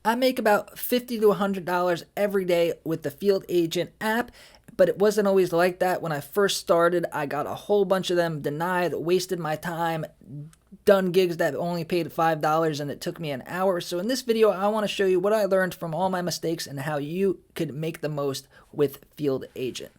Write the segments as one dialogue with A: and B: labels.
A: I make about $50 to $100 every day with the Field Agent app, but it wasn't always like that. When I first started, I got a whole bunch of them denied, wasted my time, done gigs that only paid $5 and it took me an hour. So in this video, I want to show you what I learned from all my mistakes and how you could make the most with Field Agent.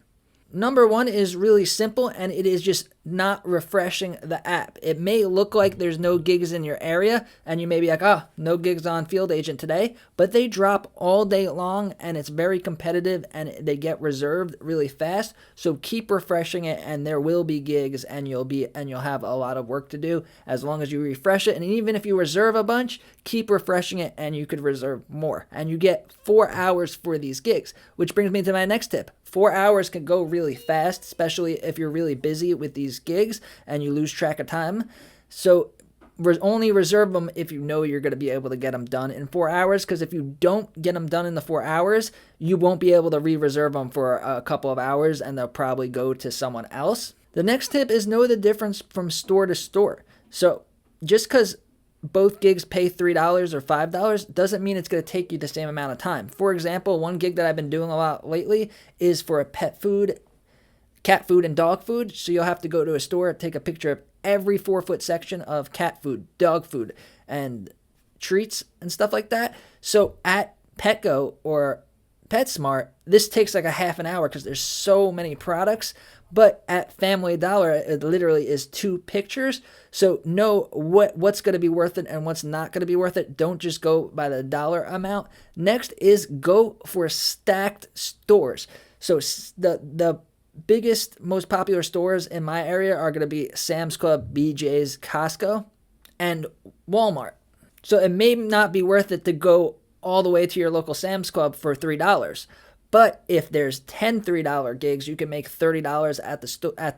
A: Number one is really simple, and it is just not refreshing the app. It may look like there's no gigs in your area, and you may be like, oh, no gigs on Field Agent today, but they drop all day long, and it's very competitive, and they get reserved really fast. So keep refreshing it, and there will be gigs, and you'll have a lot of work to do as long as you refresh it. And even if you reserve a bunch, keep refreshing it, and you could reserve more. And you get 4 hours for these gigs, which brings me to my next tip. 4 hours can go really fast, especially if you're really busy with these gigs and you lose track of time. So only reserve them if you know you're going to be able to get them done in 4 hours, because if you don't get them done in the 4 hours, you won't be able to re-reserve them for a couple of hours, and they'll probably go to someone else. The next tip is know the difference from store to store. So just because both gigs pay $3 or $5 doesn't mean it's going to take you the same amount of time. For example, one gig that I've been doing a lot lately is for a pet food, cat food, and dog food. So you'll have to go to a store, take a picture of every 4-foot section of cat food, dog food, and treats and stuff like that. So at Petco or PetSmart, this takes like a half an hour because there's so many products. But at Family Dollar, it literally is 2 pictures. So know what's going to be worth it and what's not going to be worth it. Don't just go by the dollar amount. Next is go for stacked stores. So the biggest, most popular stores in my area are going to be Sam's Club, BJ's, Costco, and Walmart. So it may not be worth it to go all the way to your local Sam's Club for $3. But if there's 10 $3 gigs, you can make $30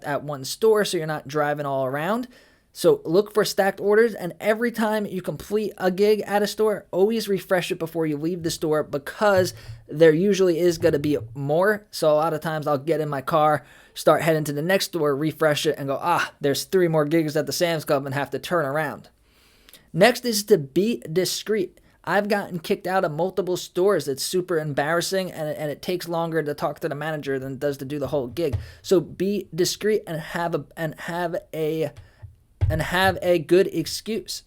A: at one store, so you're not driving all around. So look for stacked orders, and every time you complete a gig at a store, always refresh it before you leave the store, because there usually is going to be more. So a lot of times I'll get in my car, start heading to the next store, refresh it, and go, there's 3 more gigs at the Sam's Club, and have to turn around. Next is to be discreet. I've gotten kicked out of multiple stores. It's super embarrassing, and it takes longer to talk to the manager than it does to do the whole gig. So be discreet and have a good excuse.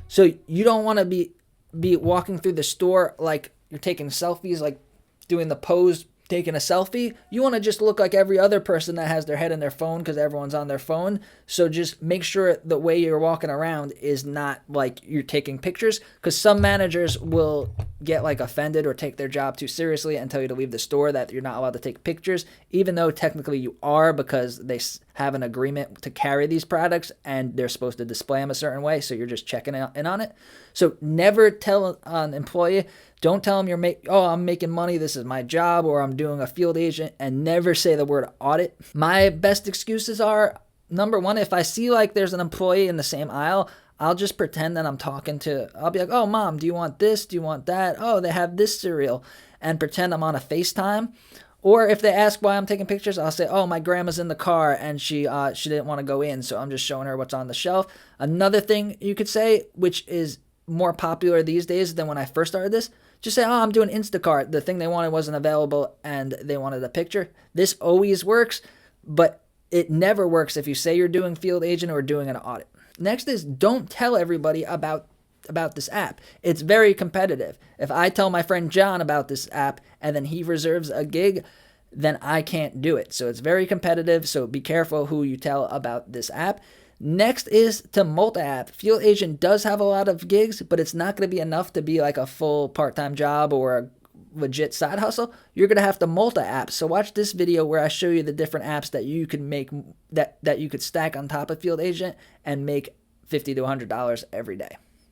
A: So you don't want to be walking through the store like you're taking selfies, like doing the pose, taking a selfie. You want to just look like every other person that has their head in their phone, because everyone's on their phone. So just make sure the way you're walking around is not like you're taking pictures, because some managers will get like offended or take their job too seriously and tell you to leave the store, that you're not allowed to take pictures, even though technically you are, because they have an agreement to carry these products and they're supposed to display them a certain way. So you're just checking in on it. So never tell an employee, don't tell them I'm making money, this is my job, or I'm doing a Field Agent, and never say the word audit. My best excuses are, number one, if I see like there's an employee in the same aisle, I'll just pretend that I'll be like, oh, Mom, do you want this? Do you want that? Oh, they have this cereal, and pretend I'm on a FaceTime. Or if they ask why I'm taking pictures, I'll say, oh, my grandma's in the car and she didn't want to go in, so I'm just showing her what's on the shelf. Another thing you could say, which is more popular these days than when I first started this, just say, oh, I'm doing Instacart. The thing they wanted wasn't available and they wanted a picture. This always works, but it never works if you say you're doing Field Agent or doing an audit. Next is don't tell everybody about this app. It's very competitive. If I tell my friend John about this app and then he reserves a gig, then I can't do it. So it's very competitive, so be careful who you tell about this app. Next is to multi-app. Field Agent does have a lot of gigs, but it's not going to be enough to be like a full part-time job or a legit side hustle. You're going to have to multi-app. So watch this video where I show you the different apps that you can make, that you could stack on top of Field Agent and make $50 to $100 every day.